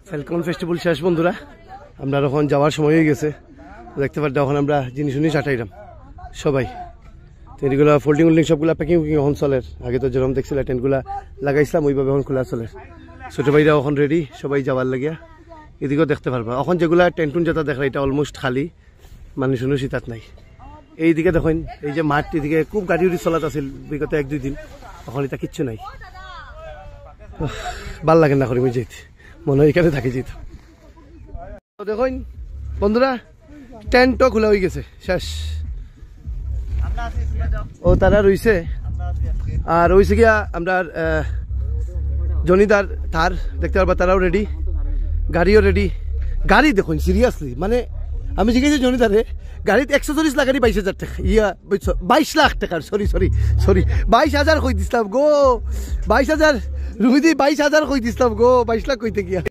Falcon festival শেষ বন্ধুরা, আমরা এখন যাওয়ার সময় হয়ে গেছে। দেখতে পারতে এখন আমরা জিনিস আটাইলাম সবাই। টেন্টগুলো ফোল্ডিং সবগুলো প্যাকিং এখন চলে। আগে তো যেরকম দেখছিল টেন্টগুলো লাগাইছিলাম ওইভাবে এখন খোলা চলে। ছোট ভাইরা এখন রেডি সবাই যাওয়ার লাগিয়া। এদিকেও দেখতে পারবা এখন যেগুলা টেন্টুন যেটা দেখা এটা অলমোস্ট খালি, মানুষ শীতাত নাই। এইদিকে দেখেন এই যে মাঠ, এদিকে খুব গাড়ি উড়ি চলাত আছিল বিগত 1-2 দিন, এখন এটা কিচ্ছু নাই। ভাল লাগে না করি যেতে, মনে হয় এখানে থাকি যেত। দেখুন বন্ধুরা টেন্টও খোলা হয়ে গেছে, শেষ। ও তারা রয়েছে আর রয়েছে গিয়া আমরা জনিদার তার দেখতে পারবা, তারাও রেডি, গাড়িও রেডি। গাড়ি দেখুন সিরিয়াসলি, মানে আমি জিজ্ঞেস জনিদারে গাড়িতে 140 লাখ গাড়ি 22,000 টাকা, 22 লাখ টাকার, সরি 22,000 কই দিছিলাম গো, 22,000 রুমিদি 22,000 কই দিছিলাম গো, 22 লাখ কইতে গিয়া।